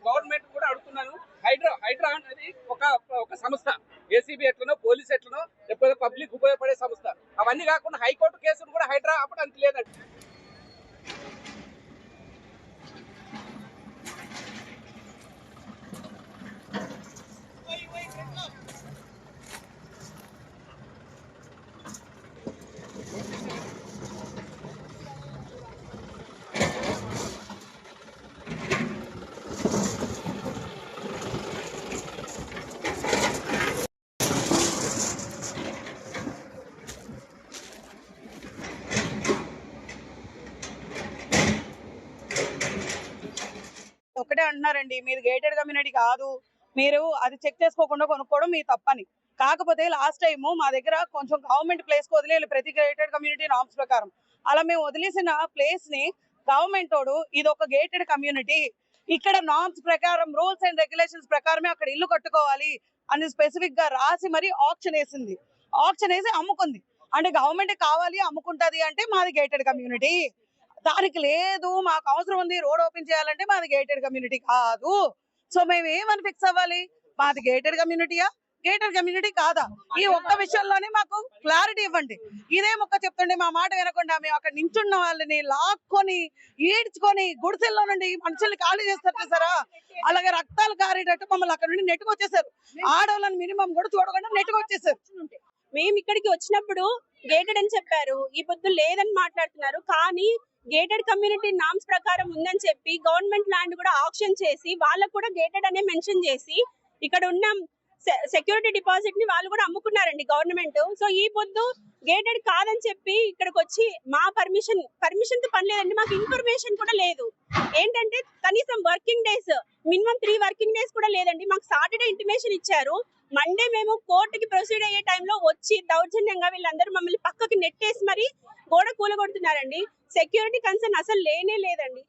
Government కూడా అడుగుతున్నాను. హైడ్రా అనేది ఒక సంస్థ, ఏసీబీ ఎట్లనో పోలీస్ ఎట్లనో లేకపోతే పబ్లిక్ ఉపయోగపడే సంస్థ. అవన్నీ కాకుండా హైకోర్టు కేసును కూడా హైడ్రా ఆపడానికి లేదండి. ఒకటే అంటున్నారండి, మీరు గేటెడ్ కమ్యూనిటీ కాదు, మీరు అది చెక్ చేసుకోకుండా కొనుక్కోవడం మీ తప్పని. కాకపోతే లాస్ట్ టైం మా దగ్గర కొంచెం గవర్నమెంట్ ప్లేస్ కు వదిలేయాలి ప్రతి గేటెడ్ కమ్యూనిటీ నామ్స్ ప్రకారం. అలా మేము వదిలేసిన ప్లేస్ ని గవర్నమెంట్ తోడు ఇది ఒక గేటెడ్ కమ్యూనిటీ, ఇక్కడ నామ్స్ ప్రకారం రూల్స్ అండ్ రెగ్యులేషన్స్ ప్రకారమే అక్కడ ఇల్లు కట్టుకోవాలి అని స్పెసిఫిక్ గా రాసి మరి ఆప్షన్ వేసింది. ఆప్షన్ వేసి అమ్ముకుంది. అంటే గవర్నమెంట్ కావాలి అమ్ముకుంటది అంటే మాది గేటెడ్ కమ్యూనిటీ. దానికి లేదు, మాకు అవసరం ఉంది రోడ్ ఓపెన్ చేయాలంటే మాది గేటెడ్ కమ్యూనిటీ కాదు. సో మేము ఏమని ఫిక్స్ అవ్వాలి? మాది గేటెడ్ కమ్యూనిటీయా గేటెడ్ కమ్యూనిటీ కాదా? ఈ ఒక్క విషయంలోనే మాకు క్లారిటీ ఇవ్వండి. ఇదే మొక్క చెప్తుండే మా మాట వినకుండా మేము అక్కడ నించున్న వాళ్ళని లాక్కొని ఈడ్చుకొని గుడిసెల్లో నుండి మనుషుల్ని ఖాళీ చేస్తారు చూసారా, అలాగే రక్తాలు కారేటట్టు మమ్మల్ని అక్కడ నుండి నెట్టుకొచ్చేసారు. ఆడవాళ్ళని మినిమం కూడా చూడకుండా నెట్టుకొచ్చేసారు. మేము ఇక్కడికి వచ్చినప్పుడు గేటెడ్ అని చెప్పారు, ఈ పొద్దు లేదని మాట్లాడుతున్నారు. కానీ గేటెడ్ కమ్యూనిటీ నామ్స్ ప్రకారం ఉందని చెప్పి గవర్నమెంట్ ల్యాండ్ కూడా ఆక్షన్ చేసి వాళ్ళకు కూడా గేటెడ్ అనే మెన్షన్ చేసి ఇక్కడ ఉన్న సెక్యూరిటీ డిపాజిట్ ని వాళ్ళు కూడా అమ్ముకున్నారండి గవర్నమెంట్. సో ఈ పొద్దు గేటెడ్ కాదని చెప్పి ఇక్కడికి వచ్చి మా పర్మిషన్ తో పని లేదండి, మాకు ఇన్ఫర్మేషన్ కూడా లేదు. ఏంటంటే కనీసం working days minimum 3 working days కూడా లేదండి. మాకు సాటర్డే ఇంటిమేషన్ ఇచ్చారు. మండే మేము కోర్టుకి ప్రొసీడ్ అయ్యే టైంలో వచ్చి దౌర్జన్యంగా వీళ్ళందరూ మమ్మల్ని పక్కకి నెట్టేసి మరి గోడ కూలగొడుతున్నారండి. సెక్యూరిటీ కన్సర్న్ అసలు లేనే లేదండి.